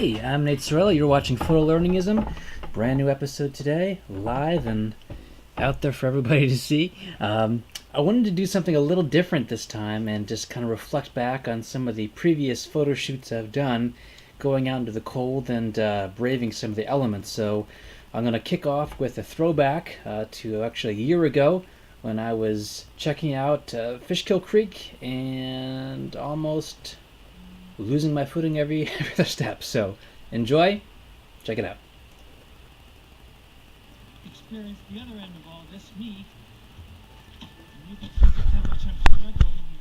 Hey, I'm Nate Ciraulo. You're watching Photolearningism. Brand new episode today, live and out there for everybody to see. I wanted to do something a little different this time and just kind of reflect back on some of the previous photo shoots I've done, going out into the cold and braving some of the elements. So I'm going to kick off with a throwback to actually a year ago when I was checking out Fishkill Creek and almost losing my footing every other step. So enjoy, check it out. Experience the other end of all this, me. And you can see just how much I'm struggling here.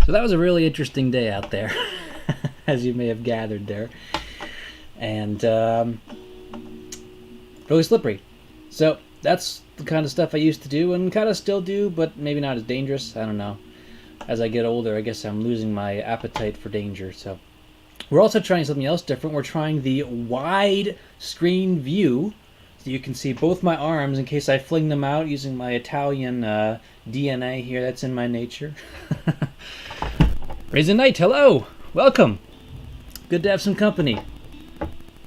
So that was a really interesting day out there, as you may have gathered there, and really slippery. So that's the kind of stuff I used to do and kind of still do, but maybe not as dangerous. I don't know. As I get older, I guess I'm losing my appetite for danger. So we're also trying something else different. We're trying the wide screen view, so you can see both my arms in case I fling them out using my Italian DNA here. That's in my nature. Raisin Knight, hello! Welcome! Good to have some company.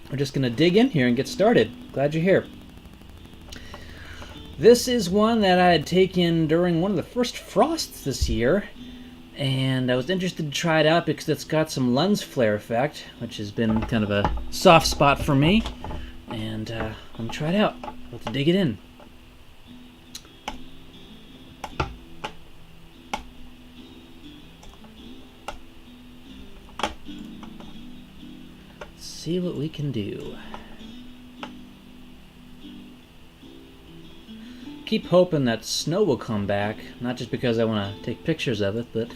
We're just going to dig in here and get started. Glad you're here. This is one that I had taken during one of the first frosts this year, and I was interested to try it out because it's got some lens flare effect, which has been kind of a soft spot for me. And I'm going to try it out. Let's dig it in. See what we can do. Keep hoping that snow will come back, not just because I want to take pictures of it, but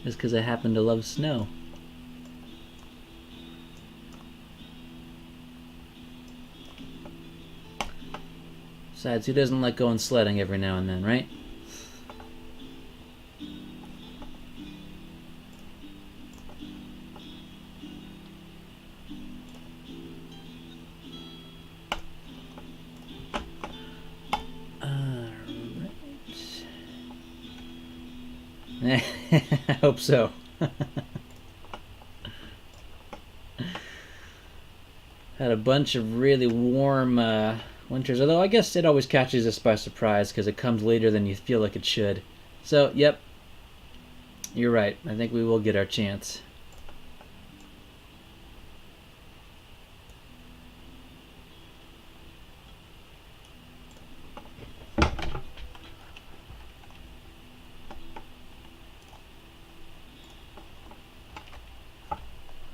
just because I happen to love snow. Besides, who doesn't like going sledding every now and then, right? I hope so. Had a bunch of really warm winters, although I guess it always catches us by surprise because it comes later than you feel like it should. So, yep, you're right. I think we will get our chance.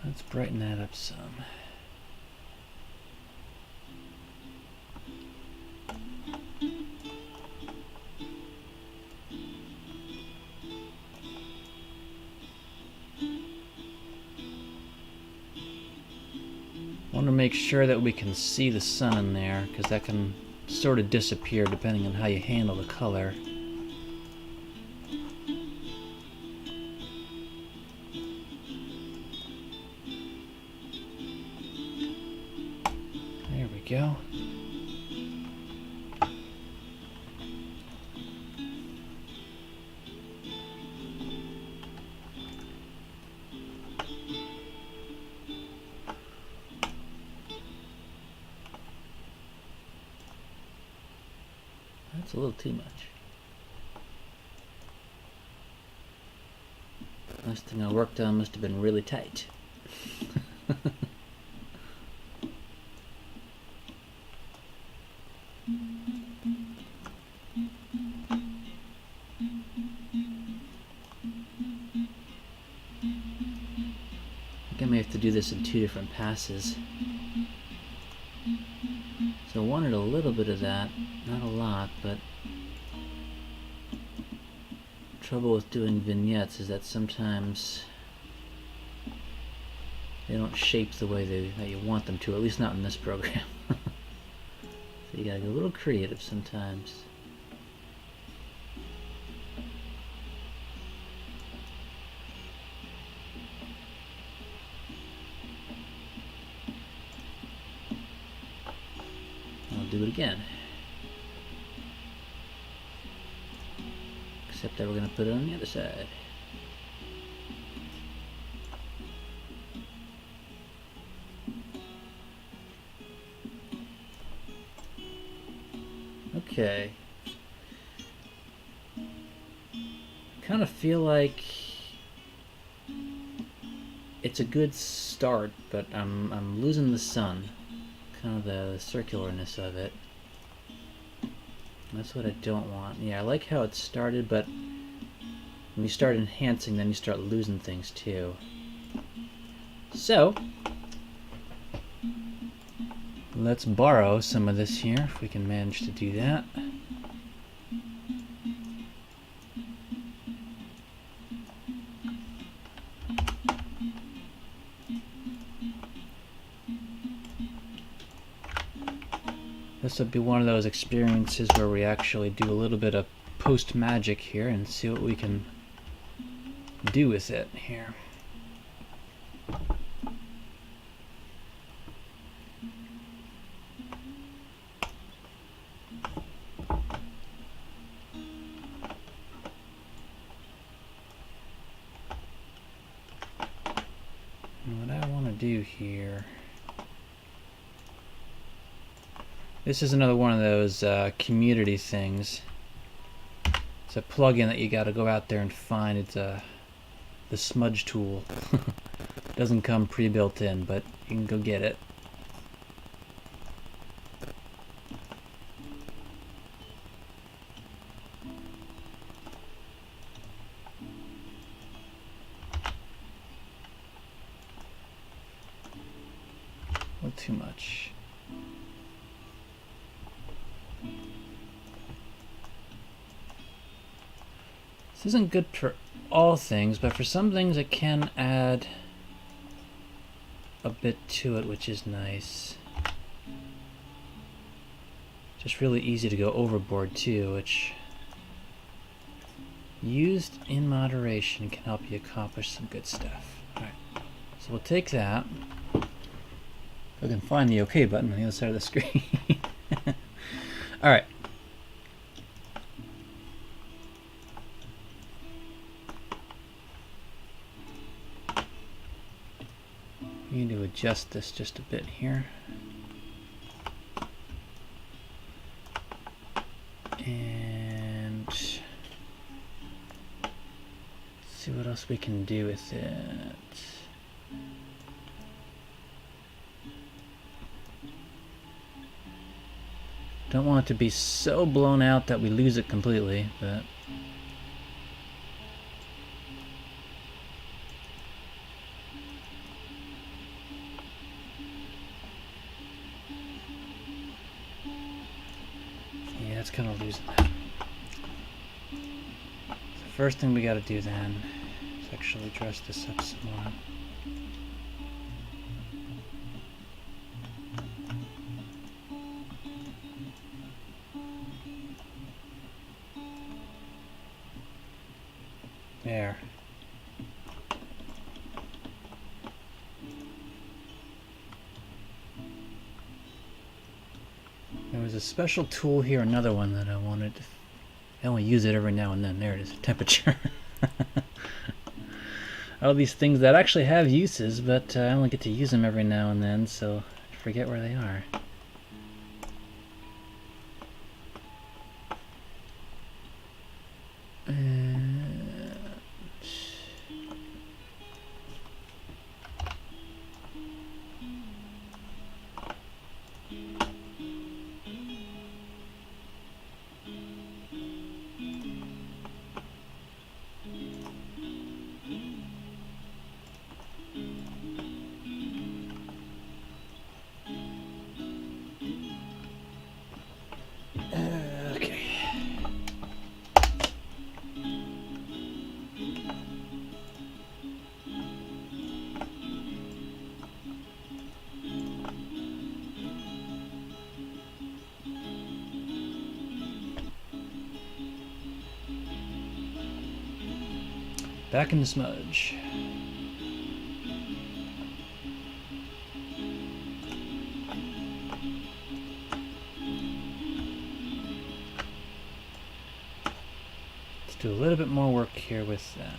Let's brighten that up some. I want to make sure that we can see the sun in there, because that can sort of disappear depending on how you handle the color. There we go. That's a little too much. Last thing I worked on must have been really tight. I may have to do this in 2 different passes. So I wanted a little bit of that, not a lot, but trouble with doing vignettes is that sometimes they don't shape the way that you want them to, at least not in this program. So you gotta get a little creative sometimes. I'll do it again. Except that we're gonna put it on the other side. Okay. Kind of feel like it's a good start, but I'm losing the sun. Kind of the circularness of it. That's what I don't want. Yeah, I like how it started, but when you start enhancing, then you start losing things too. So, let's borrow some of this here, if we can manage to do that. This will be one of those experiences where we actually do a little bit of post magic here and see what we can do with it here. And what I want to do here, this is another one of those community things. It's a plugin that you got to go out there and find. It's the smudge tool. Doesn't come pre-built in, but you can go get it. A little too much. This isn't good for all things, but for some things it can add a bit to it, which is nice. Just really easy to go overboard too, which used in moderation can help you accomplish some good stuff. Alright, so we'll take that. If I can find the OK button on the other side of the screen. Alright. We need to adjust this just a bit here. And see what else we can do with it. Don't want it to be so blown out that we lose it completely, but yeah, it's kind of losing that. The first thing we got to do then is actually dress this up some more. There. There was a special tool here, another one that I wanted. I only use it every now and then. There it is, temperature. All these things that actually have uses, but I only get to use them every now and then, so I forget where they are. Back in the smudge. Let's do a little bit more work here with that.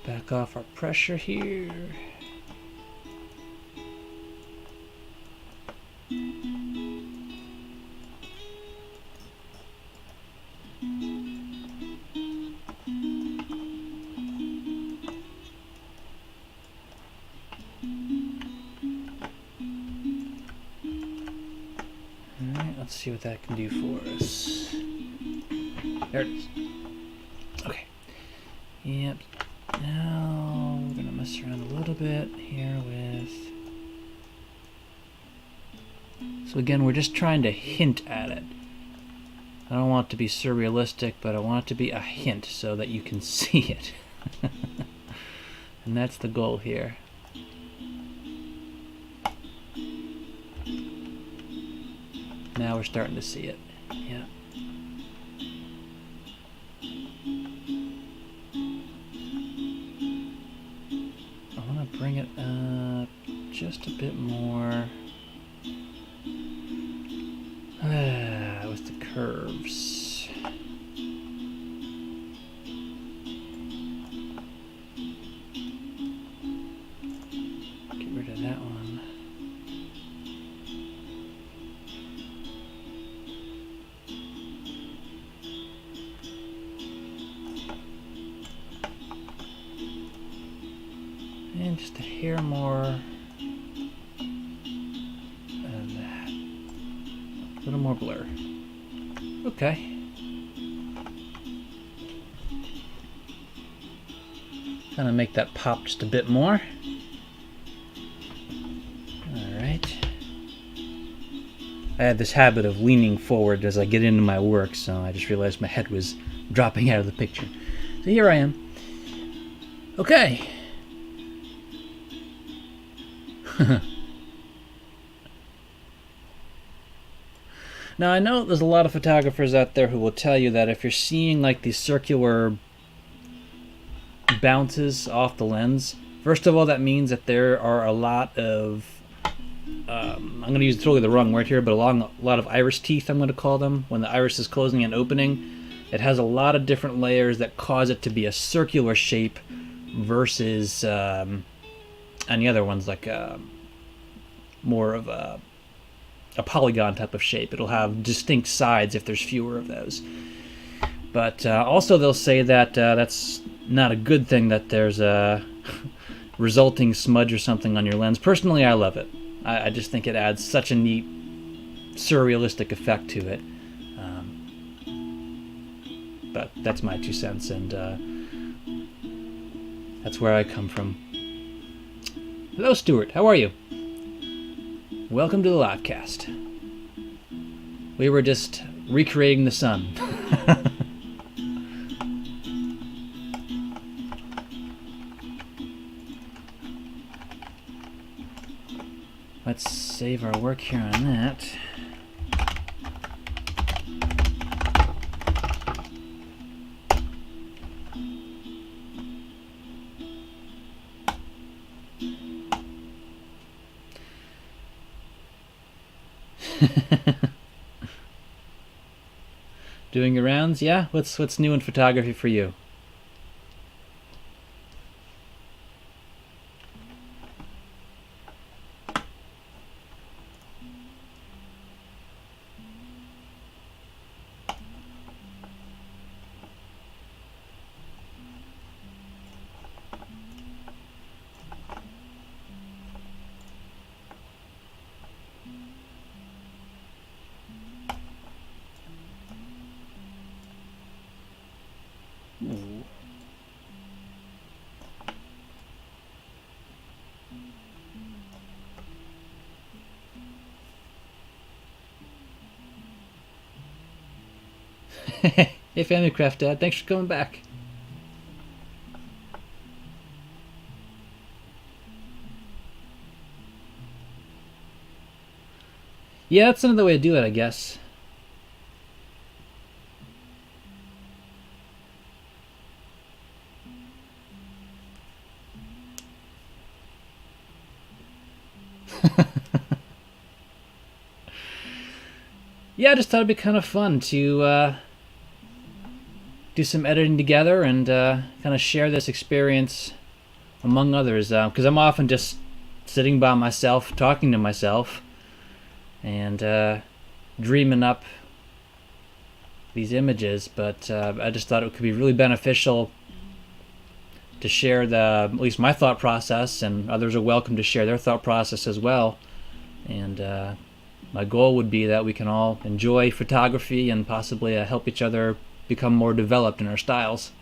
Back off our pressure here. Alright, let's see what that can do for us. There it is. Okay. Yep. Now we're gonna mess around a little bit here with. So again, we're just trying to hint at it. I don't want it to be surrealistic, but I want it to be a hint so that you can see it. And that's the goal here. Now we're starting to see it. Yeah. I want to bring it up just a bit more. With the curves. Get rid of that one. And just a hair more of that. A little more blur. Okay. Kind of make that pop just a bit more. Alright. I had this habit of leaning forward as I get into my work, so I just realized my head was dropping out of the picture. So here I am. Okay. Now I know there's a lot of photographers out there who will tell you that if you're seeing like these circular bounces off the lens, first of all that means that there are a lot of, I'm going to use totally the wrong word here, but a lot of iris teeth I'm going to call them. When the iris is closing and opening, it has a lot of different layers that cause it to be a circular shape versus any other ones like more of a polygon type of shape. It'll have distinct sides if there's fewer of those. But also they'll say that that's not a good thing, that there's a resulting smudge or something on your lens. Personally, I love it. I just think it adds such a neat surrealistic effect to it. But that's my 2 cents, and that's where I come from. Hello, Stuart. How are you? Welcome to the live cast. We were just recreating the sun. Let's save our work here on that. Doing your rounds? Yeah? What's new in photography for you? Hey, Famicraft Dad, thanks for coming back. Yeah, that's another way to do it, I guess. Yeah, I just thought it'd be kind of fun to do some editing together and kind of share this experience among others. Because I'm often just sitting by myself, talking to myself, and dreaming up these images. But I just thought it could be really beneficial to share at least my thought process, and others are welcome to share their thought process as well. And my goal would be that we can all enjoy photography and possibly help each other become more developed in our styles.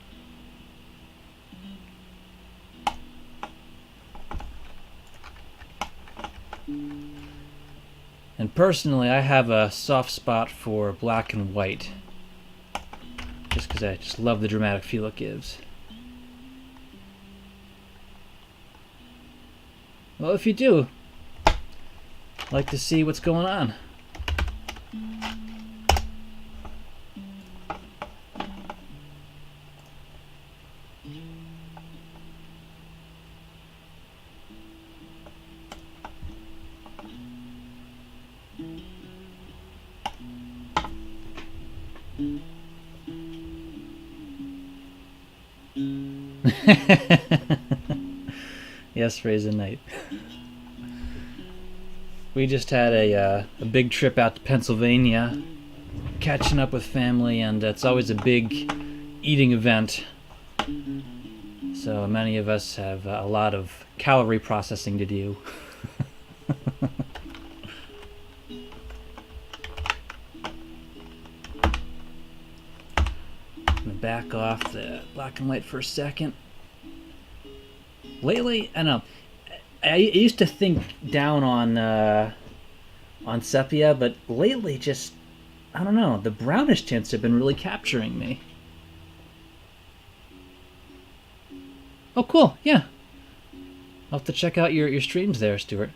And personally, I have a soft spot for black and white, just because I just love the dramatic feel it gives. Well, if you do like to see what's going on, yes, Raisin Knight. We just had a big trip out to Pennsylvania, catching up with family, and it's always a big eating event. So many of us have a lot of calorie processing to do. I'm gonna back off the black and white for a second. Lately, I don't know. I used to think down on sepia, but lately, just I don't know. The brownish tints have been really capturing me. Oh, cool. Yeah, I'll have to check out your streams there, Stuart.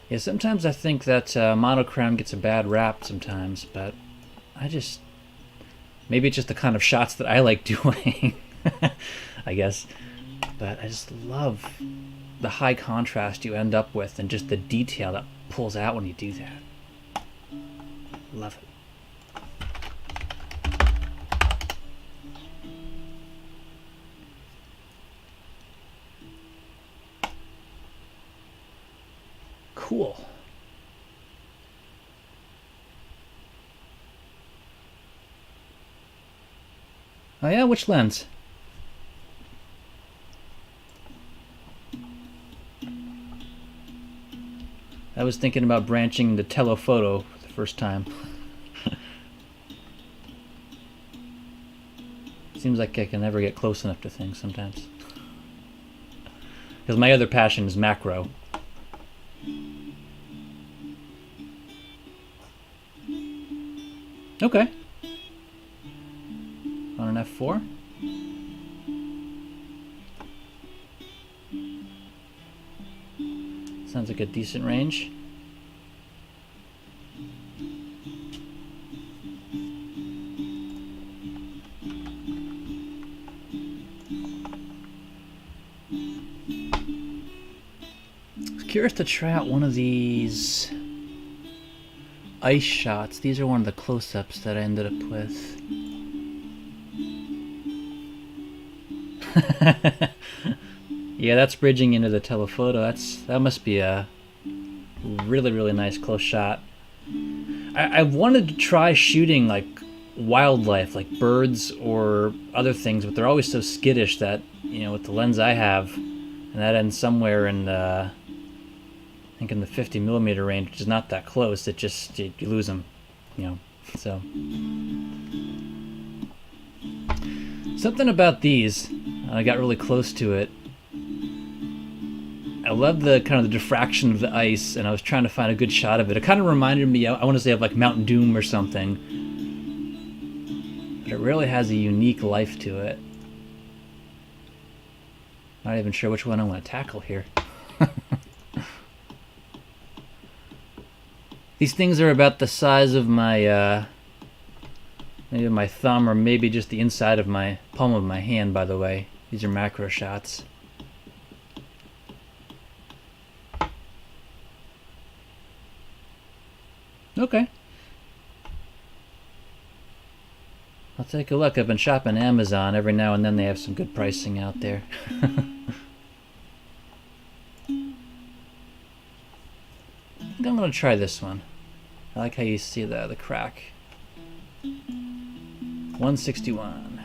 Yeah, sometimes I think that monochrome gets a bad rap sometimes, but maybe it's just the kind of shots that I like doing, I guess. But I just love the high contrast you end up with and just the detail that pulls out when you do that. Love it. Cool. Oh yeah, which lens? I was thinking about branching into telephoto for the first time. Seems like I can never get close enough to things sometimes. Because my other passion is macro. Okay. On an f4. Sounds like a decent range. I was curious to try out one of these ice shots. These are one of the close-ups that I ended up with. Yeah, that's bridging into the telephoto. That must be a really, really nice close shot. I wanted to try shooting like wildlife, like birds or other things, but they're always so skittish that, you know, with the lens I have, and that ends somewhere in I think in the 50mm range, which is not that close. It just you lose them, you know. So something about these, I got really close to it. I love the kind of the diffraction of the ice, and I was trying to find a good shot of it. It kind of reminded me, I want to say, of like Mount Doom or something. But it really has a unique life to it. Not even sure which one I want to tackle here. These things are about the size of my, maybe my thumb, or maybe just the inside of my palm of my hand, by the way. These are macro shots. Okay. I'll take a look. I've been shopping Amazon. Every now and then they have some good pricing out there. I'm going to try this one. I like how you see the crack. 161.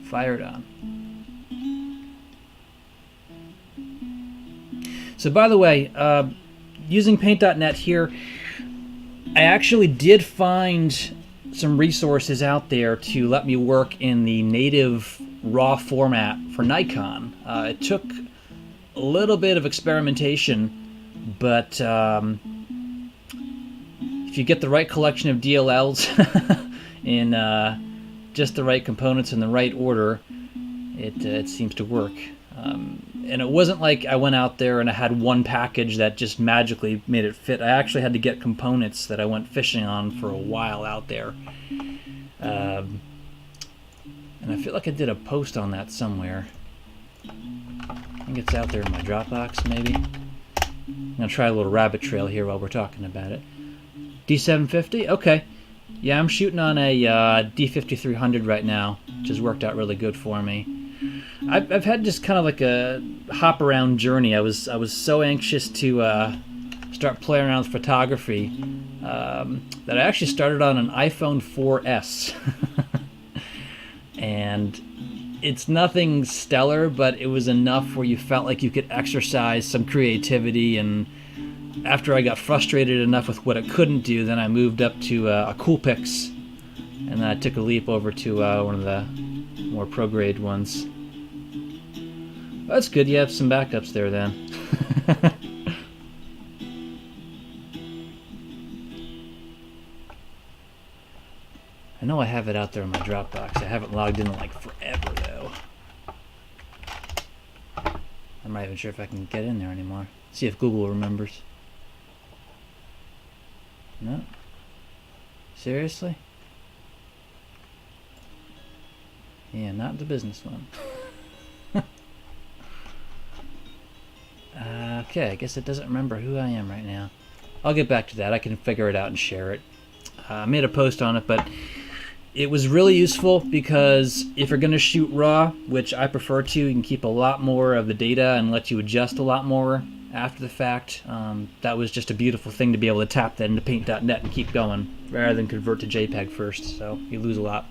Fired on. So by the way, using paint.net here, I actually did find some resources out there to let me work in the native RAW format for Nikon. It took a little bit of experimentation, but if you get the right collection of DLLs in just the right components in the right order, it seems to work. And it wasn't like I went out there and I had one package that just magically made it fit. I actually had to get components that I went fishing on for a while out there. And I feel like I did a post on that somewhere. I think it's out there in my Dropbox, maybe. I'm going to try a little rabbit trail here while we're talking about it. D750? Okay. Yeah, I'm shooting on a D5300 right now, which has worked out really good for me. I've had just kind of like a hop around journey. I was so anxious to start playing around with photography that I actually started on an iPhone 4S. And it's nothing stellar, but it was enough where you felt like you could exercise some creativity. And after I got frustrated enough with what it couldn't do, then I moved up to a Coolpix, and then I took a leap over to one of the more pro-grade ones. That's good, you have some backups there then. I know I have it out there in my Dropbox. I haven't logged in like forever though. I'm not even sure if I can get in there anymore. See if Google remembers. No? Seriously? Yeah, not the business one. Okay, I guess it doesn't remember who I am right now. I'll get back to that. I can figure it out and share it. I made a post on it, but it was really useful because if you're going to shoot RAW, which I prefer to, you can keep a lot more of the data and let you adjust a lot more after the fact. That was just a beautiful thing to be able to tap that into paint.net and keep going rather than convert to JPEG first, so you lose a lot.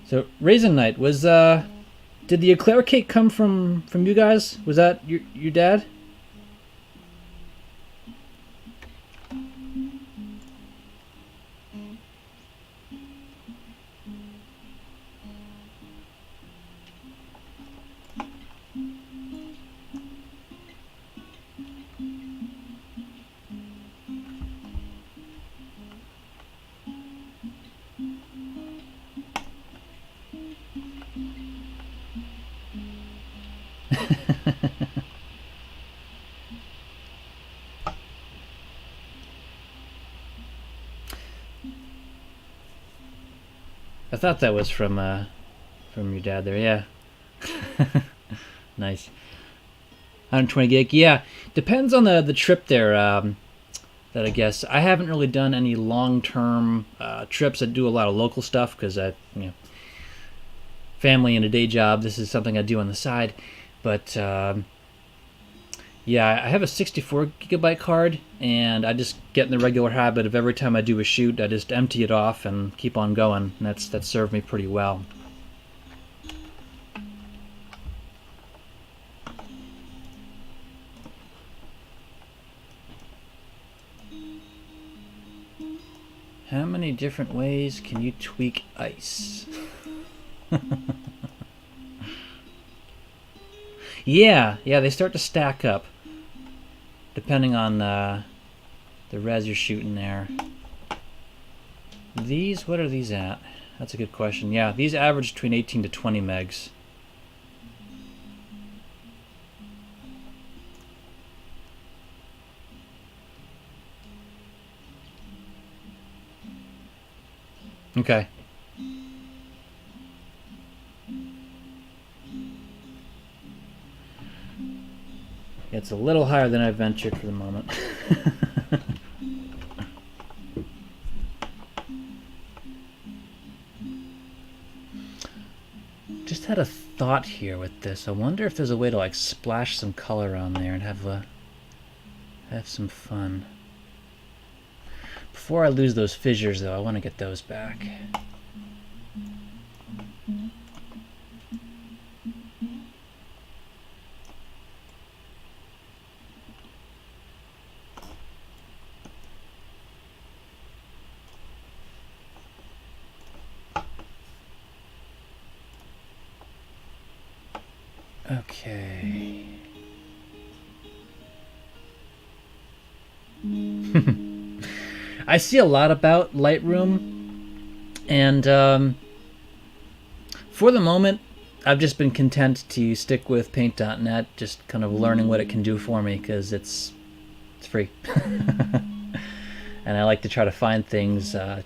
So Raisin Knight was did the eclair cake come from you guys? Was that your dad? I thought that was from your dad there, yeah. Nice. 120 gig, yeah. Depends on the trip there. That I guess I haven't really done any long-term trips. I do a lot of local stuff because family and a day job. This is something I do on the side, but yeah, I have a 64 gigabyte card, and I just get in the regular habit of every time I do a shoot, I just empty it off and keep on going. And that's served me pretty well. How many different ways can you tweak ice? Yeah, they start to stack up depending on the res you're shooting there. These, what are these at? That's a good question. Yeah, these average between 18 to 20 megs. Okay. It's a little higher than I ventured for the moment. Just had a thought here with this. I wonder if there's a way to like splash some color on there and have some fun. Before I lose those fissures, though, I want to get those back. Okay. I see a lot about Lightroom, and for the moment, I've just been content to stick with Paint.net, just kind of learning what it can do for me, because it's free. And I like to try to find things that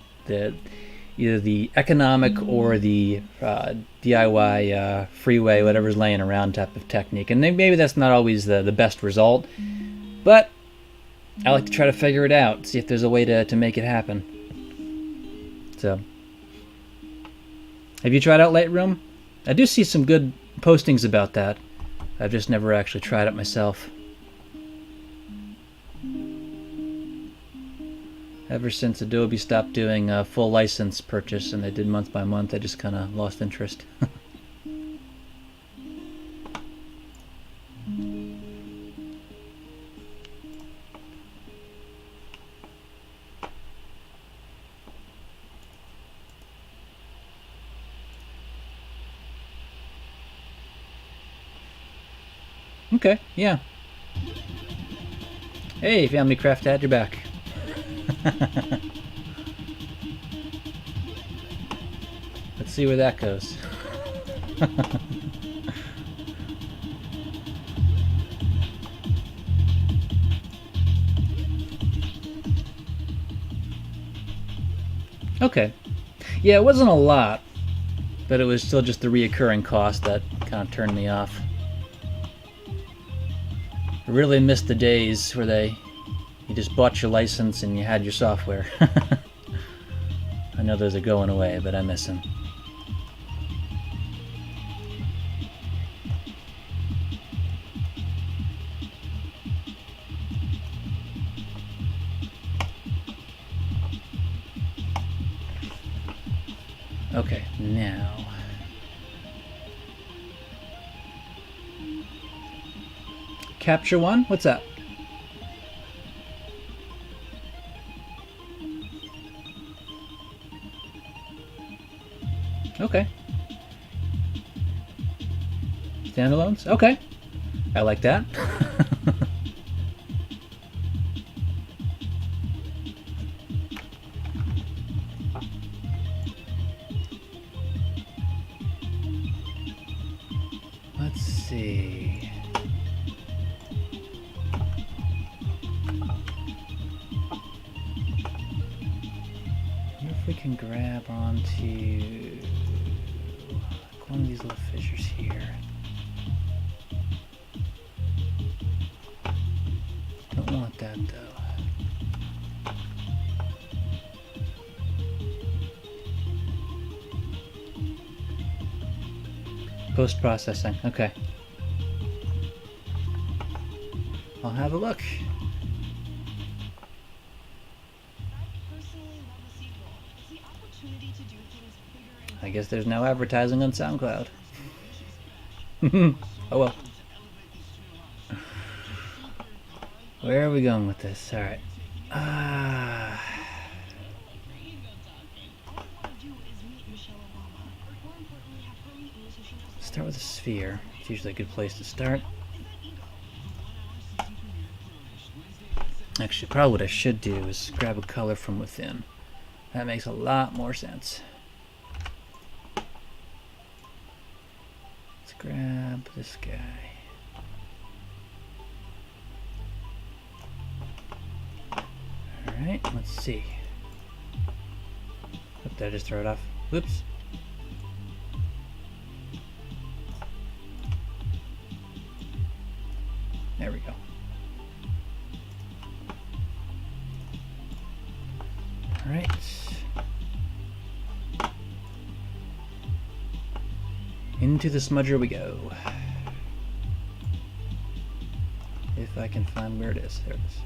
either the economic or the DIY freeway, whatever's laying around type of technique. And maybe that's not always the best result, but I like to try to figure it out, see if there's a way to make it happen. So, have you tried out Lightroom? I do see some good postings about that. I've just never actually tried it myself. Ever since Adobe stopped doing a full license purchase and they did month by month, I just kind of lost interest. Okay, yeah. Hey, Family Craft Dad, you're back. Let's see where that goes. Okay. Yeah, it wasn't a lot, but it was still just the reoccurring cost that kind of turned me off. I really missed the days where you just bought your license and you had your software. I know those are going away, but I miss them. Okay, now. Capture one? What's that? Okay. Standalones? Okay. I like that. Let's see. Wonder if we can grab onto one of these little fissures here. Don't want that though. Post-processing, okay. I'll have a look. I guess there's no advertising on SoundCloud. Oh well. Where are we going with this? Alright. start with a sphere. It's usually a good place to start. Actually, probably what I should do is grab a color from within. That makes a lot more sense. Let's grab this guy. Alright, let's see. Oh, did I just throw it off? Whoops. There we go. Alright. Into the smudger we go. If I can find where it is. There it is.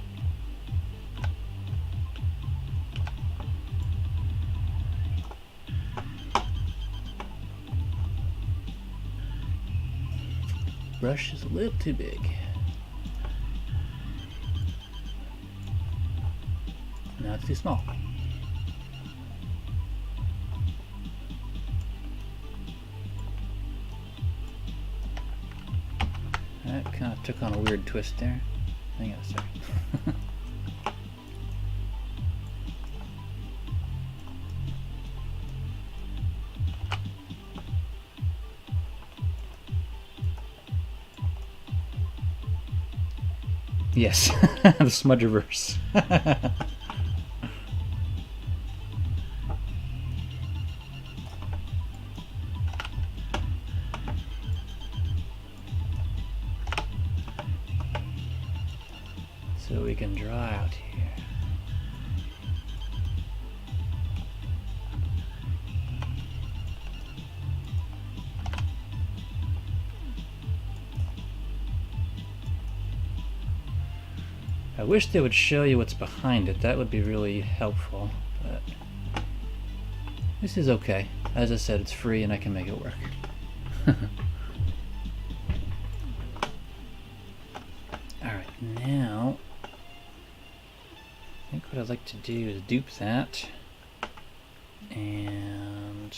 Brush is a little too big. Now it's too small. That kind of took on a weird twist there. Hang on a second. Yes, the smudgerverse. So we can draw out here. I wish they would show you what's behind it. That would be really helpful, but this is okay. As I said, it's free and I can make it work. Alright, now I think what I'd like to do is dupe that and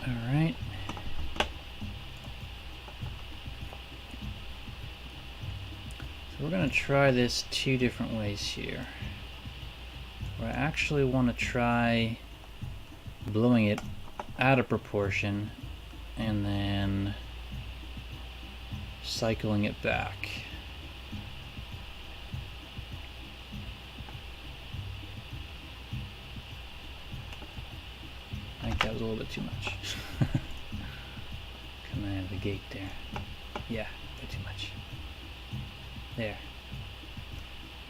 alright. So we're going to try this two different ways here. Where I actually want to try blowing it out of proportion and then cycling it back. I think that was a little bit too much. Coming out of the gate there. Yeah, a bit too much. There.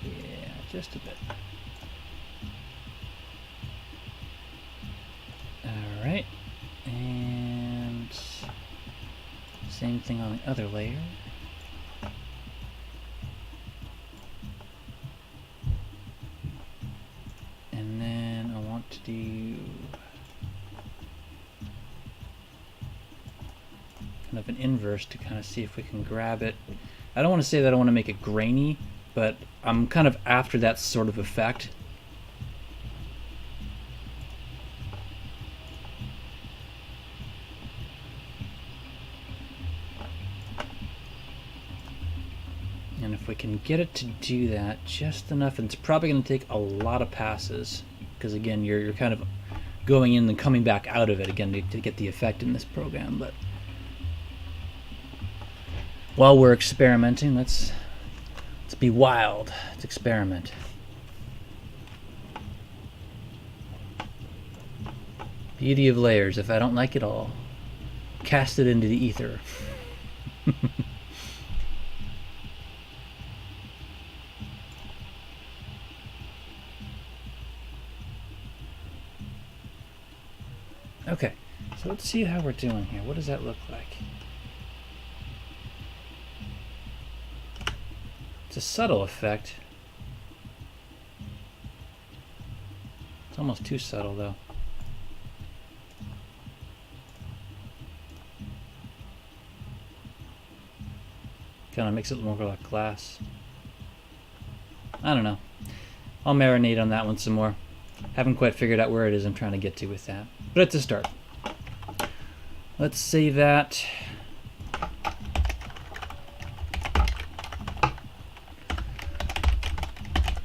Yeah, just a bit. Alright. And same thing on the other layer. And then I want to do kind of an inverse to kind of see if we can grab it. I don't want to say that I want to make it grainy, but I'm kind of after that sort of effect. And if we can get it to do that just enough, and it's probably going to take a lot of passes, because again, you're kind of going in and coming back out of it again to get the effect in this program. But while we're experimenting, let's be wild. Let's experiment. Beauty of layers. If I don't like it all, cast it into the ether. Okay, so let's see how we're doing here. What does that look like? It's a subtle effect. It's almost too subtle, though. Kind of makes it look more like glass. I don't know. I'll marinate on that one some more. Haven't quite figured out where it is I'm trying to get to with that. But it's a start. Let's save that.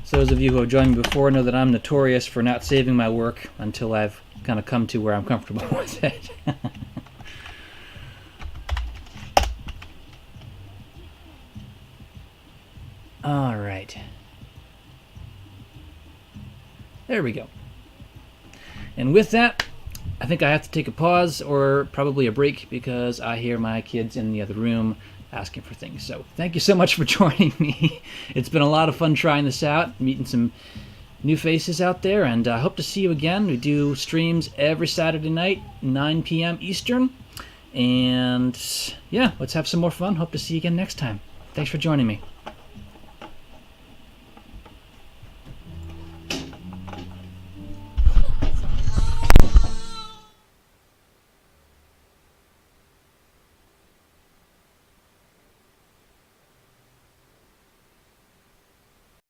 So those of you who have joined me before know that I'm notorious for not saving my work until I've kind of come to where I'm comfortable with it. All right. There we go. And with that, I think I have to take a pause or probably a break because I hear my kids in the other room asking for things. So thank you so much for joining me. It's been a lot of fun trying this out, meeting some new faces out there, and I hope to see you again. We do streams every Saturday night, 9 p.m. Eastern. And yeah, let's have some more fun. Hope to see you again next time. Thanks for joining me.